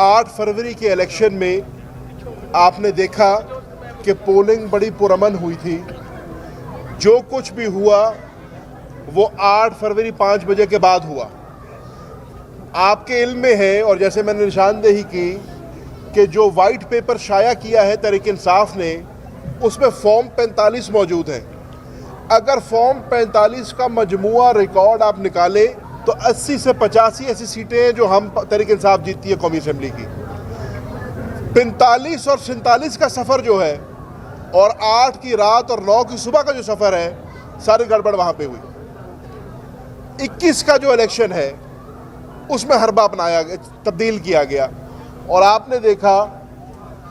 8 फरवरी के इलेक्शन में आपने देखा कि पोलिंग बड़ी पुरअमन हुई थी। जो कुछ भी हुआ वो 8 फरवरी 5 बजे के बाद हुआ। आपके इल्म में है, और जैसे मैंने निशानदेही की कि जो वाइट पेपर शाया किया है तहरीक इंसाफ ने, उसमें फॉर्म 45 मौजूद है। अगर फॉर्म 45 का मजमुआ रिकॉर्ड आप निकालें तो 80 से 85 ऐसी सीटें हैं जो हम तहरीक इंसाफ जीतती है कौमी असम्बली की। 45 और 47 का सफ़र जो है, और 8 की रात और 9 की सुबह का जो सफ़र है, सारी गड़बड़ वहाँ पे हुई। 21 का जो इलेक्शन है उसमें हरबा अपनाया गया, तब्दील किया गया, और आपने देखा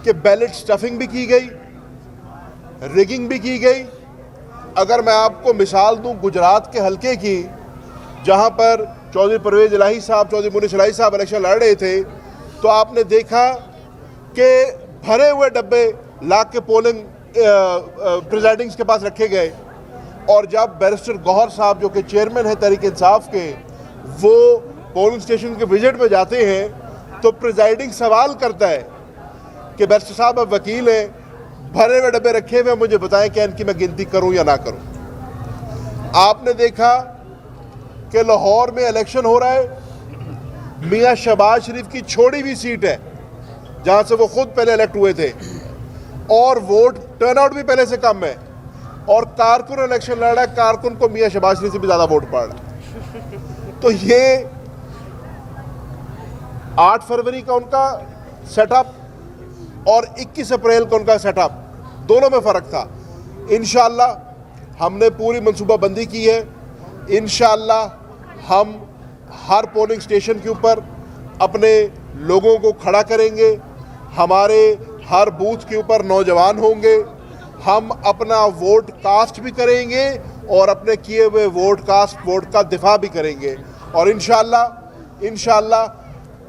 कि बैलेट स्टफिंग भी की गई, रिगिंग भी की गई। अगर मैं आपको मिसाल दूं गुजरात के हलके की, जहां पर चौधरी परवेज इलाही साहब, चौधरी मुनीस इलाही साहब इलेक्शन लड़ रहे थे, तो आपने देखा कि भरे हुए डब्बे ला के पोलिंग प्रिजाइडिंग्स के पास रखे गए, और जब बैरिस्टर गौहर साहब जो कि चेयरमैन है तहरीक इंसाफ के, वो पोलिंग स्टेशन के विजिट में जाते हैं तो प्रिजाइडिंग सवाल करता है कि बैरिस्टर साहब अब वकील हैं, भरे हुए डब्बे रखे हुए, मुझे बताएं कि इनकी मैं गिनती करूं या ना करूं। आपने देखा कि लाहौर में इलेक्शन हो रहा है, मियां शहबाज शरीफ की छोड़ी हुई सीट है जहां से वो खुद पहले इलेक्ट हुए थे, और वोट टर्नआउट भी पहले से कम है, और कारकुन इलेक्शन लड़ रहा है, कारकुन को मियां शहबाज शरीफ से भी ज़्यादा वोट पड़ रहा है। तो ये 8 फरवरी का उनका सेटअप और 21 अप्रैल का उनका सेटअप, दोनों में फ़र्क था। इंशाअल्लाह हमने पूरी मनसूबाबंदी की है। इंशाअल्लाह हम हर पोलिंग स्टेशन के ऊपर अपने लोगों को खड़ा करेंगे, हमारे हर बूथ के ऊपर नौजवान होंगे, हम अपना वोट कास्ट भी करेंगे और अपने किए हुए वोट का दिफा भी करेंगे, और इंशाअल्लाह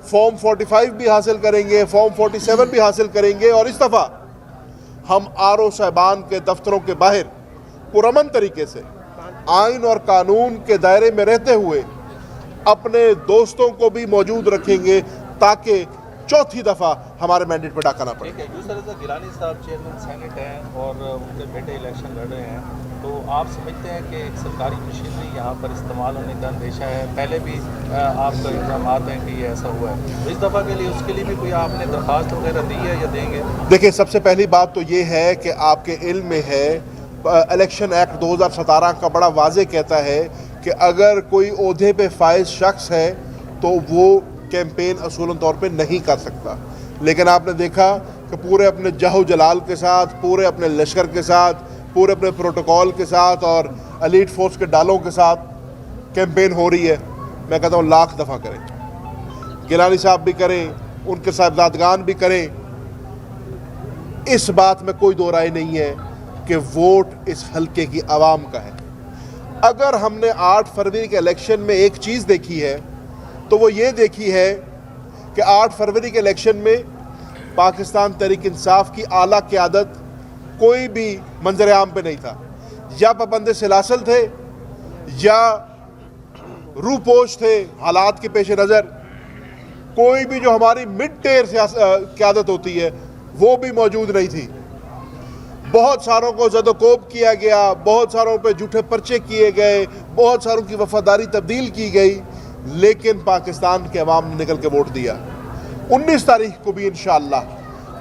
फॉर्म 45 भी हासिल करेंगे, फॉर्म 47 भी हासिल करेंगे, और इस दफ़ा हम आरओ साहिबान के दफ्तरों के बाहर पुरअमन तरीके से आइन और कानून के दायरे में रहते हुए अपने दोस्तों को भी मौजूद रखेंगे, ताकि चौथी दफ़ा हमारे मैंडेट पर डाका ना पड़े। गिलानी साहब चेयरमैन सेनेट हैं और उनके बेटे इलेक्शन लड़ रहे हैं, तो आप समझते हैं कि एक सरकारी मशीनरी यहाँ पर इस्तेमाल होने का अंदेशा है? पहले भी आपका इल्ज़ाम हैं कि ये ऐसा हुआ है, तो इस दफ़ा के लिए उसके लिए भी कोई आपने दरख्वास्त वगैरह दी है या देंगे? देखिए, सबसे पहली बात तो ये है कि आपके इल्म में है, इलेक्शन एक्ट 2017 का बड़ा वाज़े कहता है कि अगर कोई ओहदे पे फाइज शख्स है तो वो कैंपेन असूलन तौर पे नहीं कर सकता। लेकिन आपने देखा कि पूरे अपने जहो जलाल के साथ, पूरे अपने लश्कर के साथ, पूरे अपने प्रोटोकॉल के साथ और एलीट फोर्स के डालों के साथ कैंपेन हो रही है। मैं कहता हूँ लाख दफ़ा करें, गिलानी साहब भी करें, उनके साहबजादगान भी करें। इस बात में कोई दो राय नहीं है कि वोट इस हल्के की आवाम का है। अगर हमने 8 फरवरी के इलेक्शन में एक चीज़ देखी है तो वो ये देखी है कि 8 फरवरी के इलेक्शन में पाकिस्तान तहरीक इंसाफ की आला क़यादत कोई भी मंजर आम पे नहीं था। या पाबंद सिलासिल थे या रूपोश थे हालात के पेश नज़र। कोई भी जो हमारी मिड टेयर क़यादत होती है वो भी मौजूद नहीं थी। बहुत सारों को ज़दोकोब किया गया, बहुत सारों पे झूठे पर्चे किए गए, बहुत सारों की वफादारी तब्दील की गई, लेकिन पाकिस्तान के अवाम ने निकल के वोट दिया। 19 तारीख को भी इंशाअल्लाह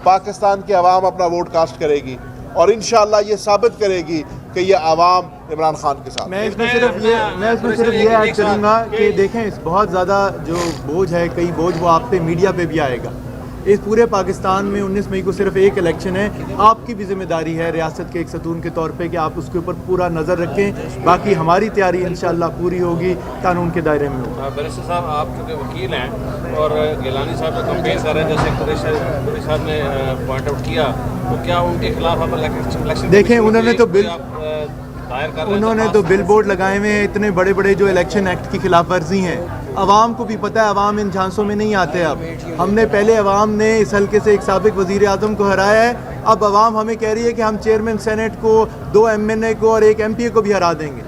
पाकिस्तान के अवाम अपना वोट कास्ट करेगी, और इंशाअल्लाह ये साबित करेगी कि ये अवाम इमरान खान के साथ। मैं इसमें सिर्फ ये ऐड करूँगा कि देखें, इस बहुत ज़्यादा जो बोझ है, कई बोझ वो आप पे मीडिया पे भी आएगा। इस पूरे पाकिस्तान में 19 मई को सिर्फ एक इलेक्शन है। आपकी भी जिम्मेदारी है रियासत के एक सतून के तौर पे कि आप उसके ऊपर पूरा नज़र रखें। बाकी हमारी तैयारी इंशाअल्लाह पूरी होगी, कानून के दायरे में होगी। बैरिस्टर साहब, आप चूँकि वकील हैं और गिलानी साहब जो कंपेन कर रहे हैं, जैसे कुरैशी साहब ने पॉइंट आउट किया, तो क्या उनके खिलाफ आप इलेक्शन देखें, उन्होंने तो बिल बोर्ड लगाए हुए हैं, इतने बड़े बड़े जो इलेक्शन एक्ट की खिलाफ वर्जी हैं। अवाम को भी पता है, अवाम इन झांसों में नहीं आते। अब हमने पहले अवाम ने इस हल्के से एक साबिक वज़ीर आज़म को हराया है, अब अवाम हमें कह रही है कि हम चेयरमैन सेनेट को, 2 MNA को और 1 MPA को भी हरा देंगे।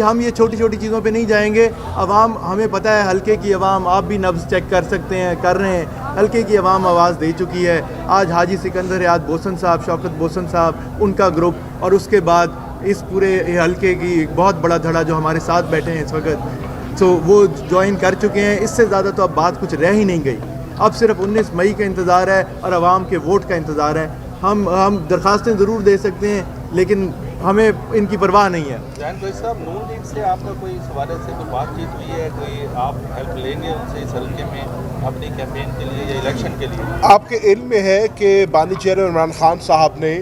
हम ये छोटी छोटी चीज़ों पे नहीं जाएंगे। अवाम, हमें पता है हल्के की अवाम, आप भी नब्ज़ चेक कर सकते हैं, कर रहे हैं हल्के की आवाम आवाज़ दे चुकी है। आज हाजी सिकंदर याद बोसन साहब, शौकत बोसन साहब, उनका ग्रुप, और उसके बाद इस पूरे हल्के की एक बहुत बड़ा धड़ा जो हमारे साथ बैठे हैं इस वक्त, तो वो ज्वाइन कर चुके हैं। इससे ज़्यादा तो अब बात कुछ रह ही नहीं गई। अब सिर्फ 19 मई का इंतज़ार है और आवाम के वोट का इंतज़ार है। हम दरख्वास्तें ज़रूर दे सकते हैं, लेकिन हमें इनकी परवाह नहीं है। जैन भाई साहब, नून लीग से आपका कोई इस हवाले से कोई बातचीत हुई है? कोई आप हेल्प लेंगे उनसे इस हल्के में अपनी कैंपेन के लिए या इलेक्शन के लिए? आपके इल्म में है कि बानी चेयरमैन इमरान खान साहब ने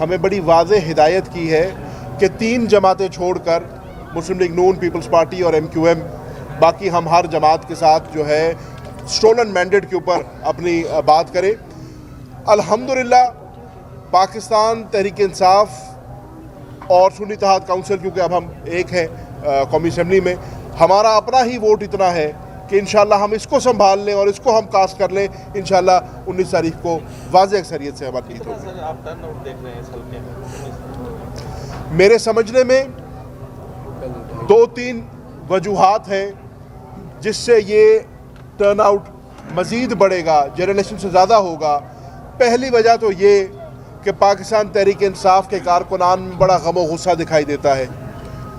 हमें बड़ी वाज़ेह हिदायत की है कि 3 जमातें छोड़कर मुस्लिम लीग नून, पीपल्स पार्टी और MQM, बाकी हम हर जमात के साथ जो है स्टोलन मैंडेट के ऊपर अपनी बात करें। अल्हम्दुलिल्लाह पाकिस्तान तहरीक इंसाफ और सुन्नी इत्तेहाद काउंसिल, क्योंकि अब हम एक हैं कौमी असम्बली में, हमारा अपना ही वोट इतना है कि इंशाल्लाह हम इसको संभाल लें और इसको हम कास्ट कर लें। इंशाल्लाह 19 तारीख को वाज़ेह अक्सरियत से हमारी जीत होगी। सर, आप टर्न आउट देख रहे हैं इस हल्के में? मेरे समझने में 2-3 वजूहात हैं जिससे ये टर्न आउट मज़ीद बढ़ेगा, जनरल इलेक्शन से ज़्यादा होगा। पहली वजह तो ये कि पाकिस्तान तहरीक इंसाफ के कारकुनान में बड़ा गम और गुस्सा दिखाई देता है।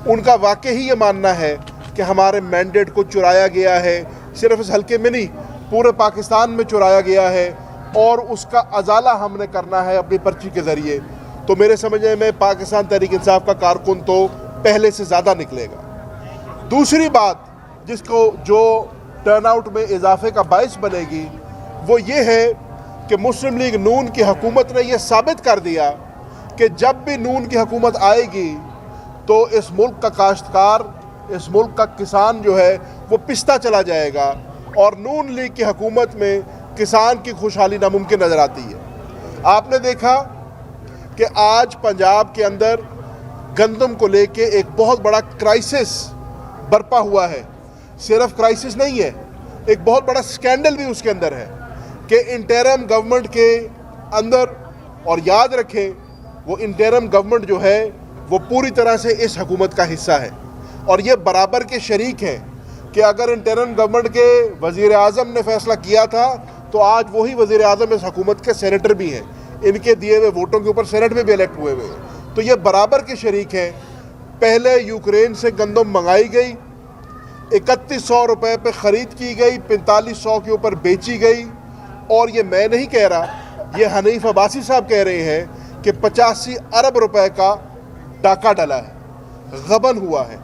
उनका वाकई ही ये मानना है कि हमारे मैंडेट को चुराया गया है, सिर्फ इस हल्के में नहीं पूरे पाकिस्तान में चुराया गया है, और उसका अजाला हमने करना है अपनी पर्ची के ज़रिए। तो मेरे समझने में पाकिस्तान तहरीक इंसाफ का कारकुन तो पहले से ज़्यादा निकलेगा। दूसरी बात जिसको जो टर्नआउट में इजाफे का बायस बनेगी वो ये है कि मुस्लिम लीग नून की हुकूमत ने यह साबित कर दिया कि जब भी नून की हुकूमत आएगी तो इस मुल्क का काश्तकार, इस मुल्क का किसान जो है वो पिसता चला जाएगा, और नून लीग की हुकूमत में किसान की खुशहाली नामुमकिन नज़र आती है। आपने देखा कि आज पंजाब के अंदर गंदम को लेके एक बहुत बड़ा क्राइसिस बरपा हुआ है। सिर्फ क्राइसिस नहीं है, एक बहुत बड़ा स्कैंडल भी उसके अंदर है कि इंटरिम गवर्नमेंट के अंदर, और याद रखें वो इंटरिम गवर्नमेंट जो है वो पूरी तरह से इस हुकूमत का हिस्सा है, और ये बराबर के शरीक हैं कि अगर इंटरिम गवर्नमेंट के वज़ीर आज़म ने फैसला किया था तो आज वही वज़ीर आज़म इस हुकूमत के सेनेटर भी हैं, इनके दिए हुए वोटों के ऊपर सेनेट में भी इलेक्ट हुए हुए हैं। तो ये बराबर के शरीक हैं। पहले यूक्रेन से गंदम मंगाई गई, 3100 रुपये पे ख़रीद की गई, 4500 के ऊपर बेची गई, और ये मैं नहीं कह रहा, ये हनीफ अब्बासी साहब कह रहे हैं कि 85 अरब रुपए का डाका डला है, गबन हुआ है।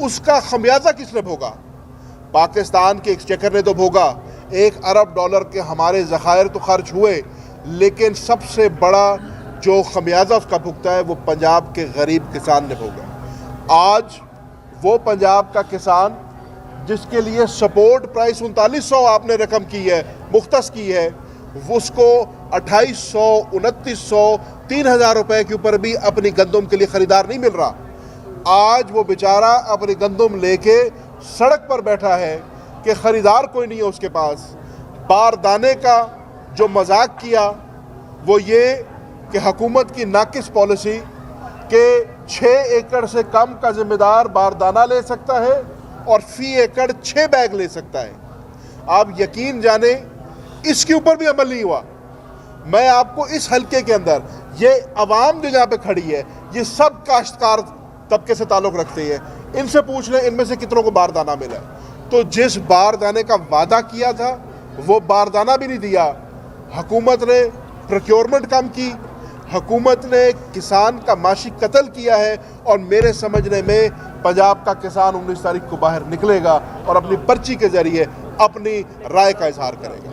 उसका खमियाजा किसने भोगा? पाकिस्तान के एक्सचेकर ने तो भोगा। $1 अरब के हमारे ज़खायर तो खर्च हुए, लेकिन सबसे बड़ा जो खमियाजा उसका भुगता है वो पंजाब के गरीब किसान ने भोगा। आज वो पंजाब का किसान जिसके लिए सपोर्ट प्राइस 3900 आपने रकम की है, मुख्तस की है, उसको 2800, 2900, 3000 रुपए के ऊपर भी अपनी गंदम के लिए ख़रीदार नहीं मिल रहा। आज वो बेचारा अपनी गंदम लेके सड़क पर बैठा है कि ख़रीदार कोई नहीं है उसके पास। बारदाने का जो मजाक किया वो ये कि हुकूमत की नाकिस पॉलिसी के 6 एकड़ से कम का ज़िम्मेदार बारदाना ले सकता है और फ़ी एकड़ 6 बैग ले सकता है। आप यकीन जाने इसके ऊपर भी अमल नहीं हुआ। मैं आपको इस हलके के अंदर ये अवाम जो यहाँ पे खड़ी है, ये सब काश्तकार तबके से ताल्लुक़ रखते हैं, इनसे पूछ लें इनमें से कितनों को बारदाना मिला। तो जिस बारदाने का वादा किया था वो बारदाना भी नहीं दिया। हुकूमत ने प्रोक्योरमेंट कम की, हुकूमत ने किसान का माशी कत्ल किया है, और मेरे समझने में पंजाब का किसान 19 तारीख को बाहर निकलेगा और अपनी पर्ची के ज़रिए अपनी राय का इजहार करेगा।